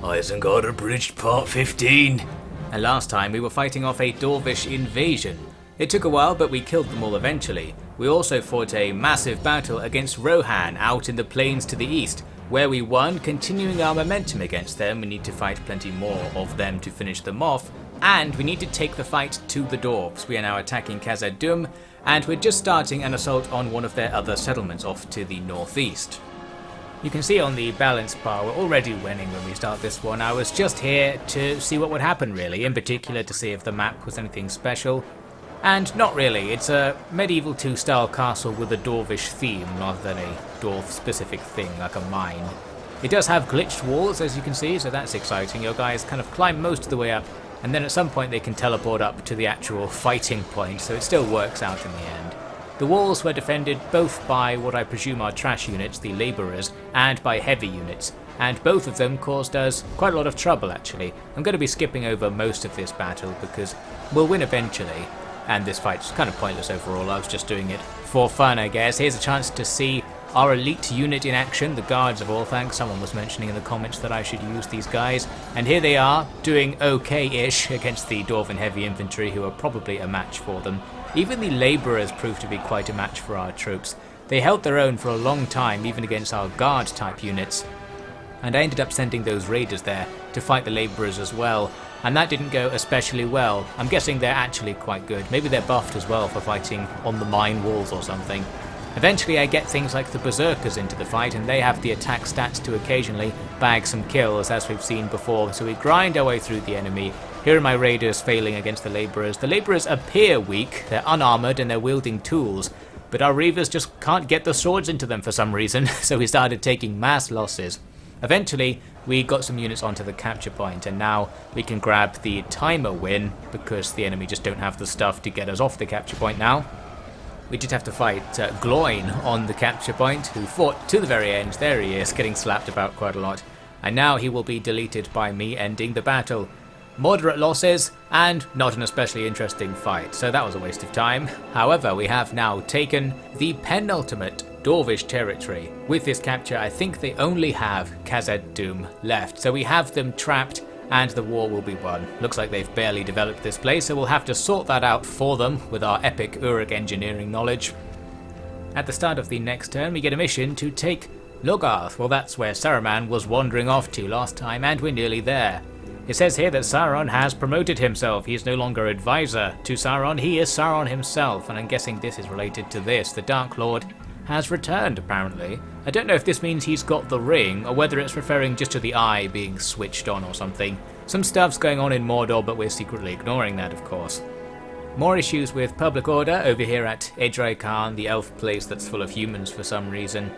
Isengard Abridged Part 15. And last time we were fighting off a dwarvish invasion. It took a while, but we killed them all eventually. We also fought a massive battle against Rohan out in the plains to the east, where we won, continuing our momentum against them. We need to fight plenty more of them to finish them off, and we need to take the fight to the dwarves. We are now attacking Khazad-dûm, and we're just starting an assault on one of their other settlements off to the northeast. You can see on the balance bar we're already winning when we start this one. I was just here to see what would happen really, in particular to see if the map was anything special. And not really, it's a medieval 2 style castle with a dwarvish theme rather than a dwarf specific thing like a mine. It does have glitched walls as you can see, so that's exciting. Your guys kind of climb most of the way up, and then at some point they can teleport up to the actual fighting point, so it still works out in the end. The walls were defended both by what I presume are trash units, the labourers, and by heavy units, and both of them caused us quite a lot of trouble actually. I'm going to be skipping over most of this battle because we'll win eventually, and this fight's kind of pointless overall. I was just doing it for fun, I guess. Here's a chance to see our elite unit in action, the Guards of Orthanc. Someone was mentioning in the comments that I should use these guys, and here they are, doing okay-ish against the Dwarven heavy infantry, who are probably a match for them. Even the labourers proved to be quite a match for our troops. They held their own for a long time, even against our guard type units, and I ended up sending those raiders there to fight the labourers as well, and that didn't go especially well. I'm guessing they're actually quite good. Maybe they're buffed as well for fighting on the mine walls or something. Eventually I get things like the berserkers into the fight, and they have the attack stats to occasionally bag some kills as we've seen before, so we grind our way through the enemy. Here are my raiders failing against the labourers. The labourers appear weak, they're unarmoured and they're wielding tools, but our reavers just can't get the swords into them for some reason, so we started taking mass losses. Eventually we got some units onto the capture point, and now we can grab the timer win because the enemy just don't have the stuff to get us off the capture point now. We did have to fight Gloin on the capture point, who fought to the very end. There he is, getting slapped about quite a lot. And now he will be deleted by me ending the battle. Moderate losses, and not an especially interesting fight, so that was a waste of time. However, we have now taken the penultimate Dwarvish territory. With this capture, I think they only have Khazad-dûm left, so we have them trapped, and the war will be won. Looks like they've barely developed this place, so we'll have to sort that out for them with our epic Uruk engineering knowledge. At the start of the next turn, we get a mission to take Logarth. Well, that's where Saruman was wandering off to last time, and we're nearly there. It says here that Sauron has promoted himself. He is no longer advisor to Sauron, he is Sauron himself, and I'm guessing this is related to this. The Dark Lord has returned, apparently. I don't know if this means he's got the ring, or whether it's referring just to the eye being switched on or something. Some stuff's going on in Mordor, but we're secretly ignoring that, of course. More issues with public order over here at Edrei Khan, the elf place that's full of humans for some reason.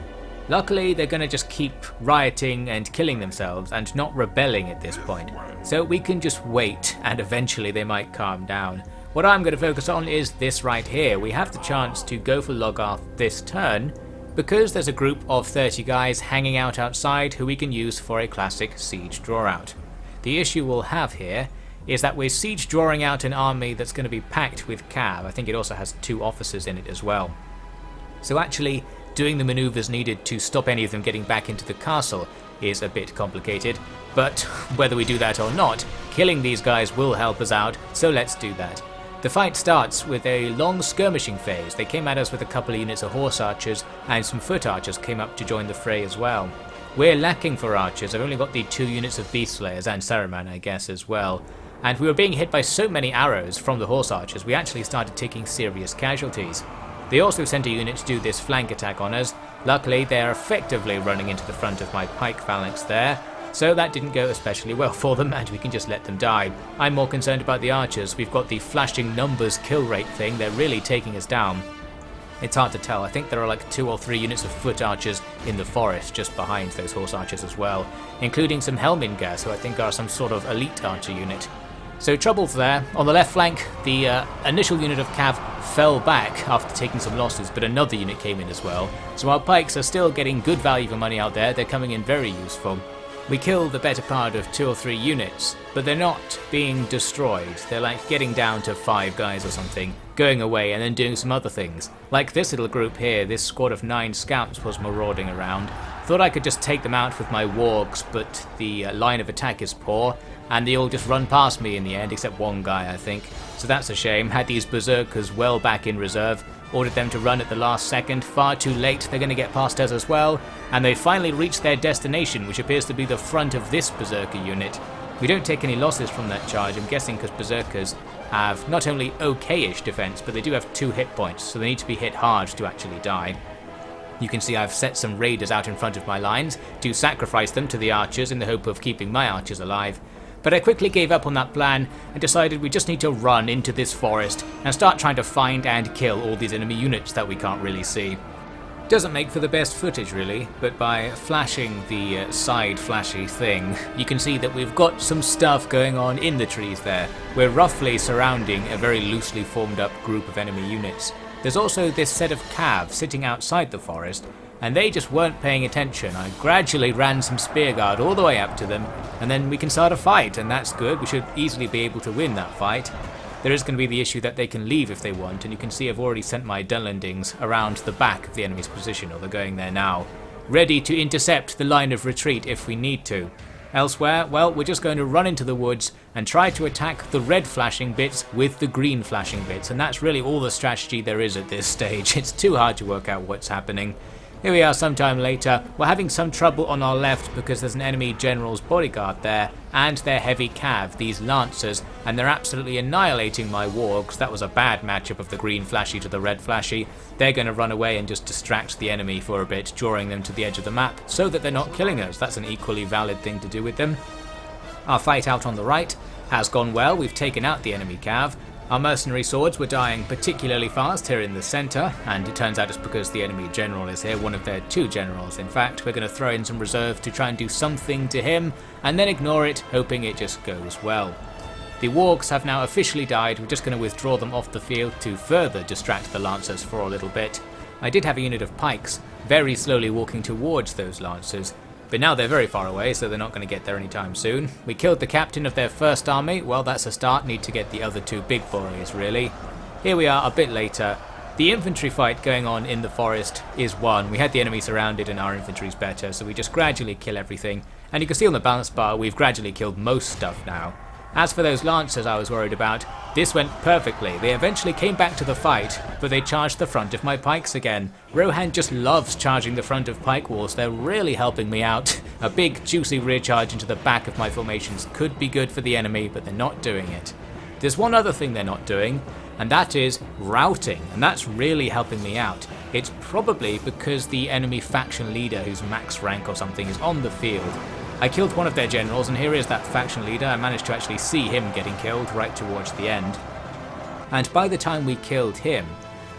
Luckily, they're going to just keep rioting and killing themselves and not rebelling at this point, so we can just wait and eventually they might calm down. What I'm going to focus on is this right here. We have the chance to go for Logarth this turn because there's a group of 30 guys hanging out outside who we can use for a classic siege draw-out. The issue we'll have here is that we're siege drawing out an army that's going to be packed with cav. I think it also has 2 officers in it as well. So actually doing the maneuvers needed to stop any of them getting back into the castle is a bit complicated, but whether we do that or not, killing these guys will help us out, so let's do that. The fight starts with a long skirmishing phase. They came at us with a couple of units of horse archers, and some foot archers came up to join the fray as well. We're lacking for archers. I've only got the 2 units of beast slayers and Saruman, I guess, as well. And we were being hit by so many arrows from the horse archers, we actually started taking serious casualties. They also sent a unit to do this flank attack on us. Luckily, they are effectively running into the front of my pike phalanx there, so that didn't go especially well for them, and we can just let them die. I'm more concerned about the archers. We've got the flashing numbers kill rate thing. They're really taking us down. It's hard to tell. I think there are like 2 or 3 units of foot archers in the forest just behind those horse archers as well, including some Helmingers, who I think are some sort of elite archer unit. So trouble's there. On the left flank, the initial unit of cav fell back after taking some losses, but another unit came in as well. So our pikes are still getting good value for money out there. They're coming in very useful. We kill the better part of 2 or 3 units, but they're not being destroyed. They're like getting down to 5 guys or something, going away and then doing some other things. Like this little group here, this squad of 9 scouts was marauding around, Thought I could just take them out with my wargs, but the line of attack is poor, and they all just run past me in the end, except one guy I think. So that's a shame. Had these berserkers well back in reserve, ordered them to run at the last second, far too late, they're going to get past us as well, and they finally reached their destination, which appears to be the front of this berserker unit. We don't take any losses from that charge, I'm guessing because berserkers have not only okay-ish defense, but they do have 2 hit points, so they need to be hit hard to actually die. You can see I've set some raiders out in front of my lines to sacrifice them to the archers in the hope of keeping my archers alive. But I quickly gave up on that plan and decided we just need to run into this forest and start trying to find and kill all these enemy units that we can't really see. Doesn't make for the best footage really, but by flashing the side flashy thing, you can see that we've got some stuff going on in the trees there. We're roughly surrounding a very loosely formed up group of enemy units. There's also this set of calves sitting outside the forest, and they just weren't paying attention. I gradually ran some spearguard all the way up to them, and then we can start a fight, and that's good. We should easily be able to win that fight. There is going to be the issue that they can leave if they want, and you can see I've already sent my Dunlendings around the back of the enemy's position, or they're going there now, ready to intercept the line of retreat if we need to. Elsewhere, well, we're just going to run into the woods and try to attack the red flashing bits with the green flashing bits, and that's really all the strategy there is at this stage. It's too hard to work out what's happening. Here we are sometime later. We're having some trouble on our left because there's an enemy general's bodyguard there and their heavy cav, these lancers, and they're absolutely annihilating my wargs. That was a bad matchup of the green flashy to the red flashy. They're going to run away and just distract the enemy for a bit, drawing them to the edge of the map so that they're not killing us. That's an equally valid thing to do with them. Our fight out on the right has gone well. We've taken out the enemy cav. Our mercenary swords were dying particularly fast here in the centre, and it turns out it's because the enemy general is here, one of their 2 generals in fact. We're going to throw in some reserve to try and do something to him, and then ignore it, hoping it just goes well. The wargs have now officially died. We're just going to withdraw them off the field to further distract the lancers for a little bit. I did have a unit of pikes very slowly walking towards those lancers, but now they're very far away, so they're not going to get there anytime soon. We killed the captain of their first army. Well, that's a start. Need to get the other 2 big boys, really. Here we are a bit later. The infantry fight going on in the forest is won. We had the enemy surrounded and our infantry's better, so we just gradually kill everything. And you can see on the balance bar, we've gradually killed most stuff now. As for those lancers I was worried about, this went perfectly. They eventually came back to the fight, but they charged the front of my pikes again. Rohan just loves charging the front of pike walls. They're really helping me out. A big juicy rear charge into the back of my formations could be good for the enemy, but they're not doing it. There's one other thing they're not doing, and that is routing, and that's really helping me out. It's probably because the enemy faction leader, who's max rank or something, is on the field. I killed one of their generals, and here is that faction leader. I managed to actually see him getting killed right towards the end. And by the time we killed him,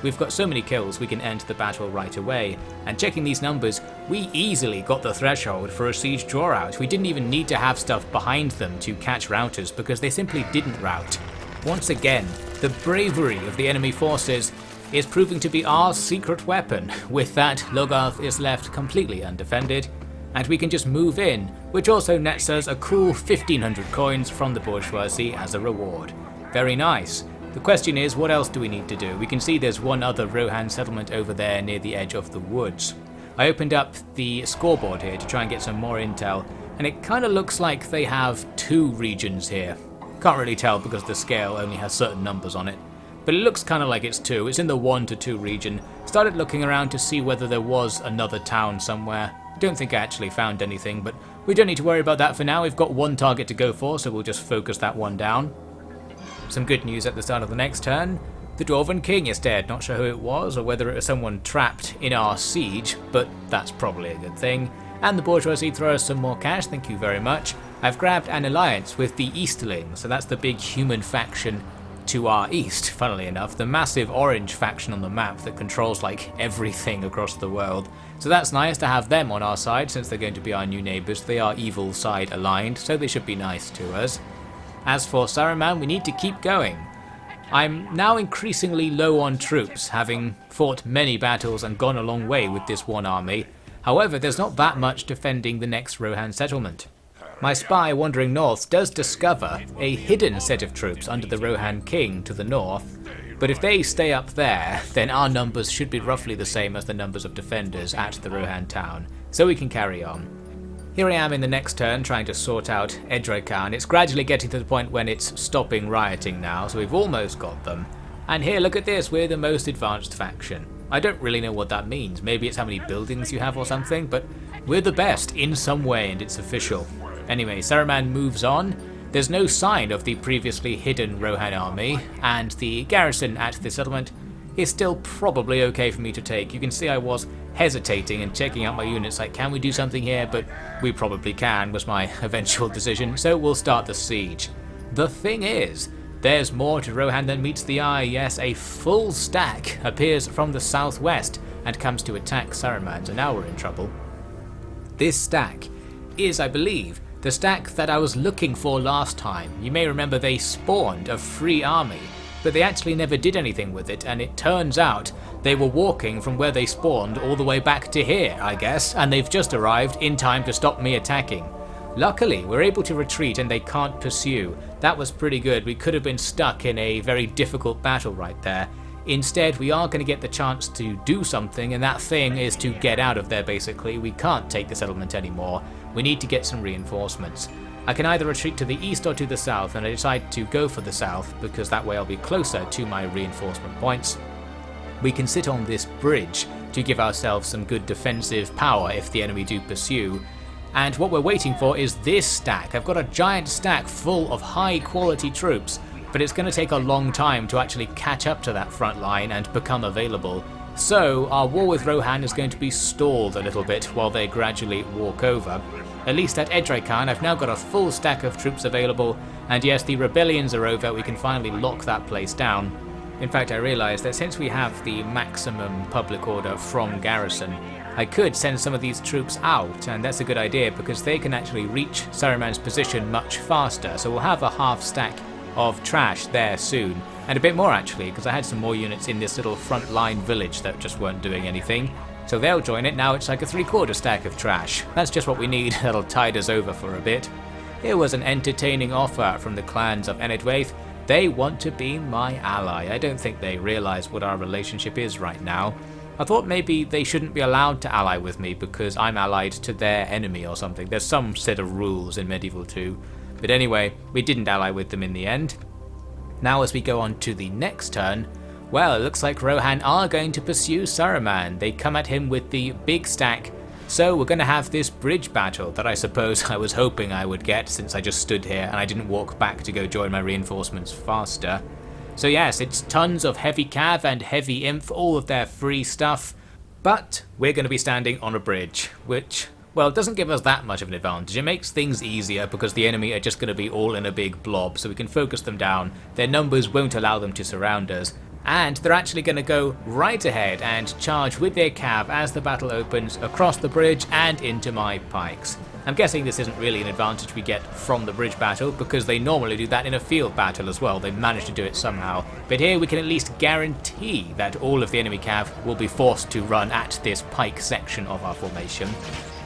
we've got so many kills we can end the battle right away. And checking these numbers, we easily got the threshold for a siege draw out. We didn't even need to have stuff behind them to catch routers because they simply didn't rout. Once again, the bravery of the enemy forces is proving to be our secret weapon. With that, Logarth is left completely undefended, and we can just move in, which also nets us a cool 1500 coins from the bourgeoisie as a reward. Very nice. The question is, what else do we need to do? We can see there's one other Rohan settlement over there near the edge of the woods. I opened up the scoreboard here to try and get some more intel, and it kind of looks like they have 2 regions here. Can't really tell because the scale only has certain numbers on it, but it looks kind of like it's 2. It's in the 1 to 2 region. Started looking around to see whether there was another town somewhere. Don't think I actually found anything, but we don't need to worry about that for now. We've got 1 target to go for, so we'll just focus that one down. Some good news at the start of the next turn. The Dwarven King is dead. Not sure who it was or whether it was someone trapped in our siege, but that's probably a good thing. And the bourgeoisie throw us some more cash, thank you very much. I've grabbed an alliance with the Easterlings, so that's the big human faction to our east, funnily enough, the massive orange faction on the map that controls like everything across the world. So that's nice to have them on our side since they're going to be our new neighbours. They are evil side aligned, so they should be nice to us. As for Saruman, we need to keep going. I'm now increasingly low on troops, having fought many battles and gone a long way with this one army. However, there's not that much defending the next Rohan settlement. My spy wandering north does discover a hidden set of troops under the Rohan King to the north, but if they stay up there, then our numbers should be roughly the same as the numbers of defenders at the Rohan town. so we can carry on. Here I am in the next turn trying to sort out Edrei. It's gradually getting to the point when it's stopping rioting now, so we've almost got them. And here, look at this, we're the most advanced faction. I don't really know what that means, maybe it's how many buildings you have or something, but we're the best in some way and it's official. Anyway, Saruman moves on. There's no sign of the previously hidden Rohan army, and the garrison at the settlement is still probably okay for me to take. You can see I was hesitating and checking out my units like, can we do something here? But we probably can, was my eventual decision, so we'll start the siege. The thing is, there's more to Rohan than meets the eye. Yes, a full stack appears from the southwest and comes to attack Saruman, so now we're in trouble. This stack is, I believe, the stack that I was looking for last time. You may remember they spawned a free army, but they actually never did anything with it, and it turns out they were walking from where they spawned all the way back to here, I guess, and they've just arrived in time to stop me attacking. Luckily, we're able to retreat and they can't pursue. That was pretty good. We could have been stuck in a very difficult battle right there. Instead, we are going to get the chance to do something, and that thing is to get out of there basically. We can't take the settlement anymore. We need to get some reinforcements. I can either retreat to the east or to the south, and I decide to go for the south because that way I'll be closer to my reinforcement points. We can sit on this bridge to give ourselves some good defensive power if the enemy do pursue. And what we're waiting for is this stack. I've got a giant stack full of high quality troops, but it's going to take a long time to actually catch up to that front line and become available. So our war with Rohan is going to be stalled a little bit while they gradually walk over. At least at Edrei, I've now got a full stack of troops available, and yes, the rebellions are over, we can finally lock that place down. In fact, I realised that since we have the maximum public order from garrison, I could send some of these troops out, and that's a good idea because they can actually reach Saruman's position much faster, so we'll have a half stack of trash there soon, and a bit more actually, because I had some more units in this little front line village that just weren't doing anything. So they'll join it. Now it's like a 3/4 stack of trash. That's just what we need. That'll tide us over for a bit. It was an entertaining offer from the clans of Enedwaith. They want to be my ally. I don't think they realise what our relationship is right now. I thought maybe they shouldn't be allowed to ally with me because I'm allied to their enemy or something. There's some set of rules in Medieval 2. But anyway, we didn't ally with them in the end. Now as we go on to the next turn, well, it looks like Rohan are going to pursue Saruman. They come at him with the big stack, so we're going to have this bridge battle that I suppose I was hoping I would get since I just stood here and I didn't walk back to go join my reinforcements faster. So yes, it's tons of heavy cav and heavy imp, all of their free stuff, but we're going to be standing on a bridge, which, well, it doesn't give us that much of an advantage. It makes things easier because the enemy are just going to be all in a big blob, so we can focus them down. Their numbers won't allow them to surround us. And they're actually going to go right ahead and charge with their cav as the battle opens across the bridge and into my pikes. I'm guessing this isn't really an advantage we get from the bridge battle because they normally do that in a field battle as well. They managed to do it somehow. But here we can at least guarantee that all of the enemy cav will be forced to run at this pike section of our formation.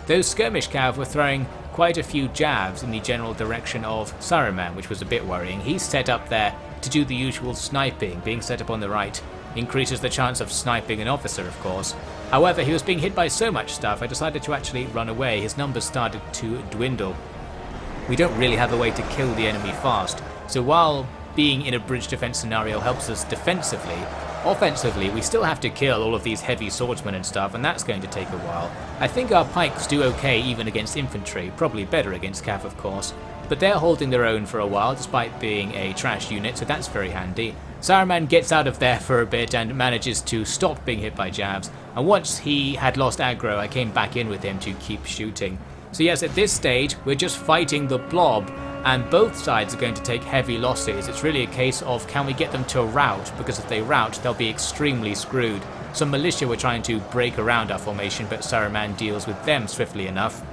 Those skirmish cav were throwing quite a few jabs in the general direction of Saruman, which was a bit worrying. He's set up there to do the usual sniping. Being set up on the right increases the chance of sniping an officer, of course. However, he was being hit by so much stuff, I decided to actually run away. His numbers started to dwindle. We don't really have a way to kill the enemy fast, so while being in a bridge defense scenario helps us defensively, offensively we still have to kill all of these heavy swordsmen and stuff, and that's going to take a while. I think our pikes do okay even against infantry, probably better against cav of course, but they're holding their own for a while despite being a trash unit, so that's very handy. Saruman gets out of there for a bit and manages to stop being hit by jabs, and once he had lost aggro I came back in with him to keep shooting. So yes, at this stage we're just fighting the blob, and both sides are going to take heavy losses. It's really a case of can we get them to rout, because if they rout they'll be extremely screwed. Some militia were trying to break around our formation, but Saruman deals with them swiftly enough.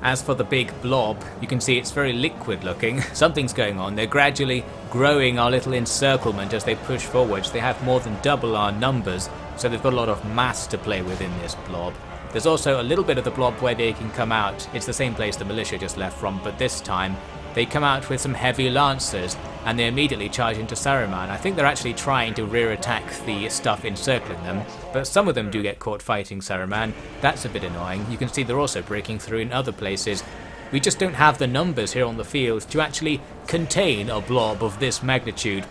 As for the big blob, you can see it's very liquid looking. Something's going on. They're gradually growing our little encirclement as they push forwards. They have more than double our numbers, so they've got a lot of mass to play with in this blob. There's also a little bit of the blob where they can come out. It's the same place the militia just left from, but this time they come out with some heavy lancers. and they immediately charge into Saruman. I think they're actually trying to rear attack the stuff encircling them, but some of them do get caught fighting Saruman. That's a bit annoying. You can see they're also breaking through in other places. We just don't have the numbers here on the field to actually contain a blob of this magnitude.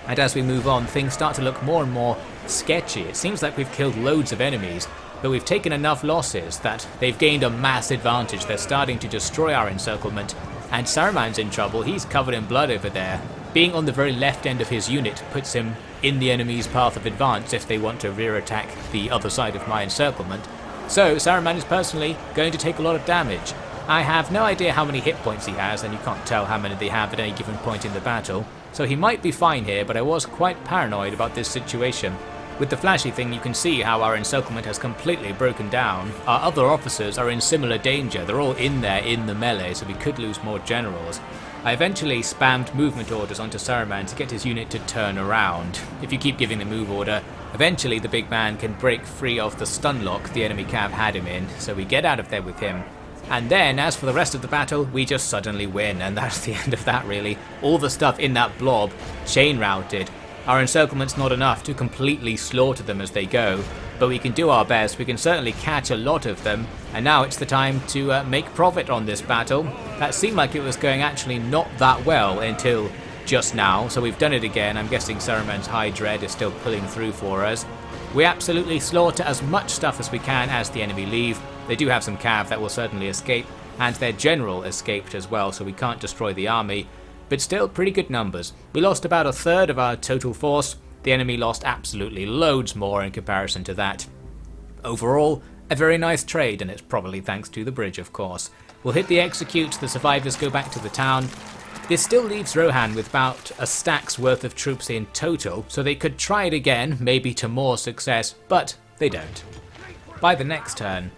And as we move on, things start to look more and more sketchy. It seems like we've killed loads of enemies, but we've taken enough losses that they've gained a mass advantage. They're starting to destroy our encirclement, and Saruman's in trouble. He's covered in blood over there. Being on the very left end of his unit puts him in the enemy's path of advance if they want to rear attack the other side of my encirclement. So Saruman is personally going to take a lot of damage. I have no idea how many hit points he has, and you can't tell how many they have at any given point in the battle, so he might be fine here, but I was quite paranoid about this situation. With the flashy thing, you can see how our encirclement has completely broken down. Our other officers are in similar danger. They're all in there in the melee, so we could lose more generals. I eventually spammed movement orders onto Saruman to get his unit to turn around. If you keep giving the move order, eventually the big man can break free of the stun lock the enemy cav had him in, so we get out of there with him. And then, as for the rest of the battle, we just suddenly win, and that's the end of that really. All the stuff in that blob chain routed. Our encirclement's not enough to completely slaughter them as they go, but we can do our best. We can certainly catch a lot of them, and now it's the time to make profit on this battle. That seemed like it was going actually not that well until just now, so we've done it again. I'm guessing Saruman's High Dread is still pulling through for us. We absolutely slaughter as much stuff as we can as the enemy leave. They do have some cav that will certainly escape, and their general escaped as well, so we can't destroy the army. But still pretty good numbers. We lost about a third of our total force. The enemy lost absolutely loads more in comparison to that. Overall, a very nice trade, and it's probably thanks to the bridge, of course. We'll hit the execute, the survivors go back to the town. This still leaves Rohan with about a stack's worth of troops in total, so they could try it again, maybe to more success, but they don't. By the next turn,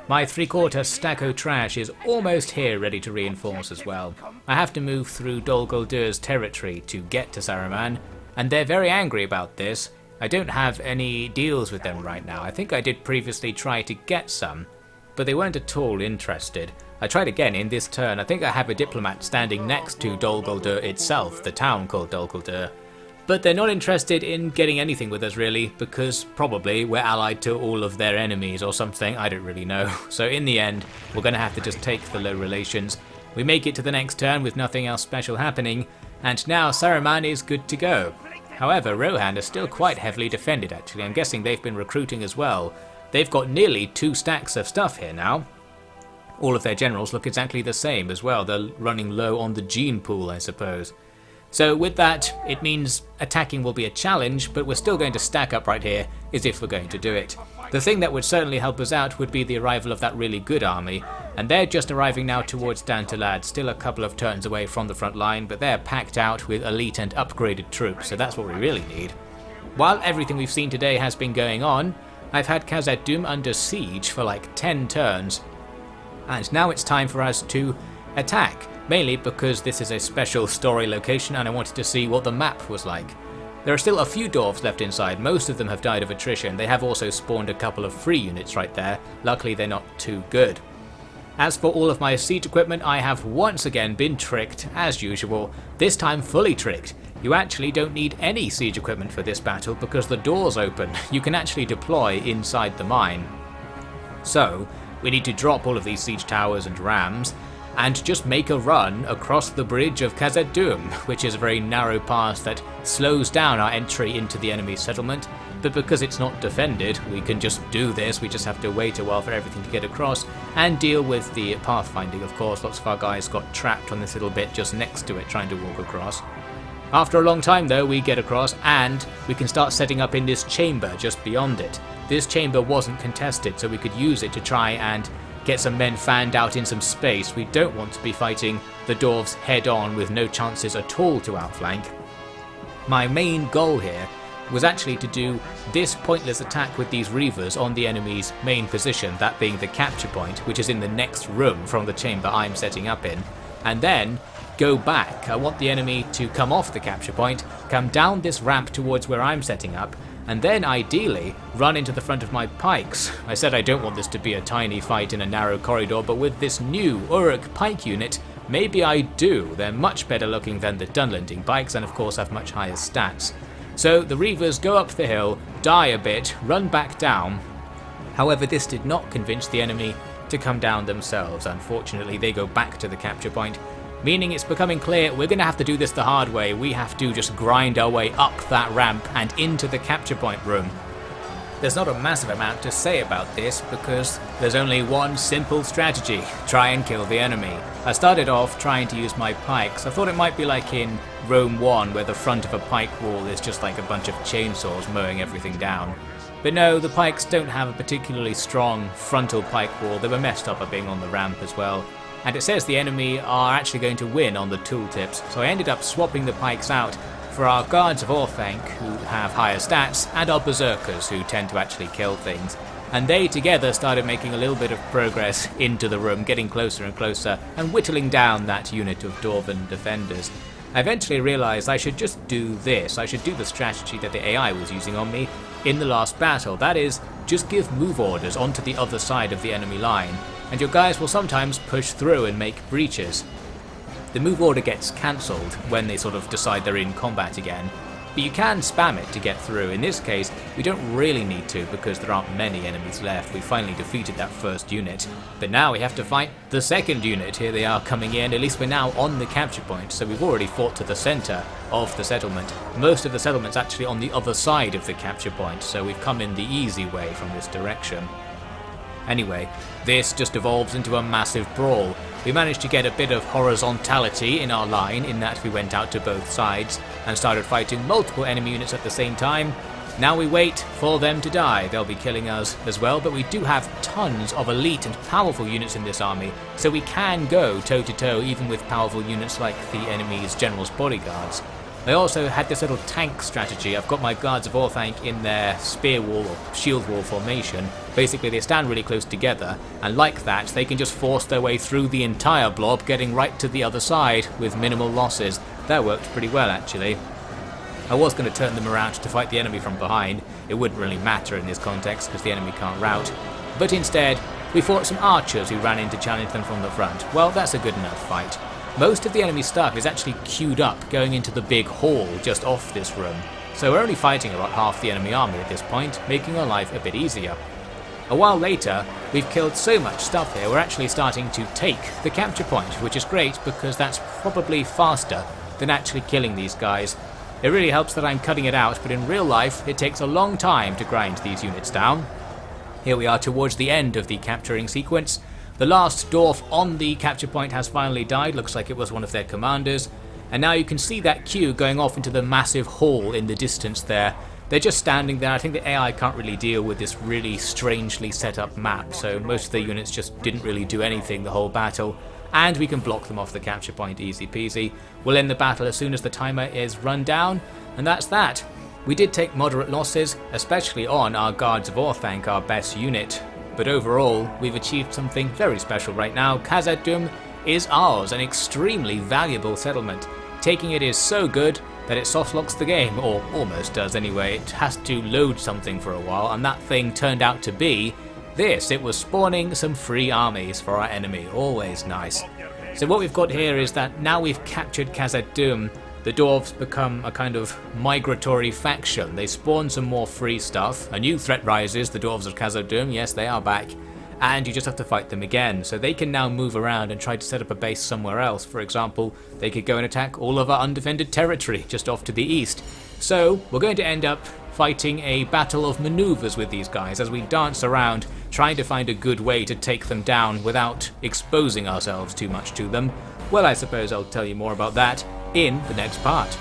my 3/4 stack of trash is almost here, ready to reinforce as well. I have to move through Dol Guldur's territory to get to Saruman, and they're very angry about this. I don't have any deals with them right now. I think I did previously try to get some, but they weren't at all interested. I tried again in this turn. I think I have a diplomat standing next to Dol Guldur itself, the town called Dol Guldur. But they're not interested in getting anything with us really, because probably we're allied to all of their enemies or something, I don't really know. So in the end, we're going to have to just take the low relations. We make it to the next turn with nothing else special happening, and now Saruman is good to go. However, Rohan is still quite heavily defended actually. I'm guessing they've been recruiting as well. They've got nearly 2 stacks of stuff here now. All of their generals look exactly the same as well. They're running low on the gene pool, I suppose. So with that, it means attacking will be a challenge, but we're still going to stack up right here as if we're going to do it. The thing that would certainly help us out would be the arrival of that really good army, and they're just arriving now towards Dantalad, still a couple of turns away from the front line, but they're packed out with elite and upgraded troops, so that's what we really need. While everything we've seen today has been going on, I've had Khazad-dûm under siege for like 10 turns, and now it's time for us to attack. Mainly because this is a special story location and I wanted to see what the map was like. There are still a few dwarves left inside. Most of them have died of attrition. They have also spawned a couple of free units right there. Luckily they're not too good. As for all of my siege equipment, I have once again been tricked, as usual. This time fully tricked. You actually don't need any siege equipment for this battle because the doors open. You can actually deploy inside the mine. So we need to drop all of these siege towers and rams and just make a run across the bridge of Khazad-dûm, which is a very narrow pass that slows down our entry into the enemy settlement, but because it's not defended, we can just do this. We just have to wait a while for everything to get across and deal with the pathfinding, of course. Lots of our guys got trapped on this little bit just next to it trying to walk across. After a long time though, we get across and we can start setting up in this chamber just beyond it. This chamber wasn't contested, so we could use it to try and get some men fanned out in some space. We don't want to be fighting the dwarves head on with no chances at all to outflank. My main goal here was actually to do this pointless attack with these reavers on the enemy's main position, that being the capture point, which is in the next room from the chamber I'm setting up in, and then go back. I want the enemy to come off the capture point, come down this ramp towards where I'm setting up, and then ideally run into the front of my pikes. I said I don't want this to be a tiny fight in a narrow corridor, but with this new Uruk pike unit, maybe I do. They're much better looking than the Dunlending bikes and of course have much higher stats. So the Reavers go up the hill, die a bit, run back down. However, this did not convince the enemy to come down themselves. Unfortunately, they go back to the capture point, meaning it's becoming clear we're going to have to do this the hard way. We have to just grind our way up that ramp and into the capture point room. There's not a massive amount to say about this because there's only one simple strategy: try and kill the enemy. I started off trying to use my pikes. I thought it might be like in Rome 1 where the front of a pike wall is just like a bunch of chainsaws mowing everything down. But no, the pikes don't have a particularly strong frontal pike wall. They were messed up by being on the ramp as well. And it says the enemy are actually going to win on the tooltips, so I ended up swapping the pikes out for our Guards of Orthanc, who have higher stats, and our Berserkers, who tend to actually kill things. And they together started making a little bit of progress into the room, getting closer and closer, and whittling down that unit of Dwarven defenders. I eventually realised I should just do this. I should do the strategy that the AI was using on me in the last battle. That is, just give move orders onto the other side of the enemy line, and your guys will sometimes push through and make breaches. The move order gets cancelled when they sort of decide they're in combat again, but you can spam it to get through. In this case, we don't really need to because there aren't many enemies left. We finally defeated that first unit, but now we have to fight the second unit. Here they are coming in. At least we're now on the capture point, so we've already fought to the centre of the settlement. Most of the settlement's actually on the other side of the capture point, so we've come in the easy way from this direction. Anyway, this just evolves into a massive brawl. We managed to get a bit of horizontality in our line in that we went out to both sides and started fighting multiple enemy units at the same time. Now we wait for them to die. They'll be killing us as well, but we do have tons of elite and powerful units in this army, so we can go toe-to-toe even with powerful units like the enemy's general's bodyguards. I also had this little tank strategy. I've got my Guards of Orthanc in their spear wall or shield wall formation. Basically they stand really close together, and like that they can just force their way through the entire blob, getting right to the other side with minimal losses. That worked pretty well actually. I was going to turn them around to fight the enemy from behind. It wouldn't really matter in this context because the enemy can't rout. But instead, we fought some archers who ran in to challenge them from the front. Well, that's a good enough fight. Most of the enemy stuff is actually queued up going into the big hall just off this room, so we're only fighting about half the enemy army at this point, making our life a bit easier. A while later, we've killed so much stuff here, we're actually starting to take the capture point, which is great because that's probably faster than actually killing these guys. It really helps that I'm cutting it out, but in real life it takes a long time to grind these units down. Here we are towards the end of the capturing sequence. The last dwarf on the capture point has finally died, looks like it was one of their commanders, and now you can see that queue going off into the massive hall in the distance there. They're just standing there. I think the AI can't really deal with this really strangely set up map, so most of the units just didn't really do anything the whole battle, and we can block them off the capture point easy peasy. We'll end the battle as soon as the timer is run down, and that's that. We did take moderate losses, especially on our Guards of Orthanc, our best unit. But overall, we've achieved something very special right now. Khazad-dûm is ours, an extremely valuable settlement. Taking it is so good that it softlocks the game, or almost does anyway. It has to load something for a while, and that thing turned out to be this. It was spawning some free armies for our enemy, always nice. So what we've got here is that now we've captured Khazad-dûm, the dwarves become a kind of migratory faction. They spawn some more free stuff. A new threat rises, the dwarves of Khazad-dûm, yes they are back. And you just have to fight them again. So they can now move around and try to set up a base somewhere else. For example, they could go and attack all of our undefended territory just off to the east. So we're going to end up fighting a battle of maneuvers with these guys as we dance around trying to find a good way to take them down without exposing ourselves too much to them. Well, I suppose I'll tell you more about that in the next part.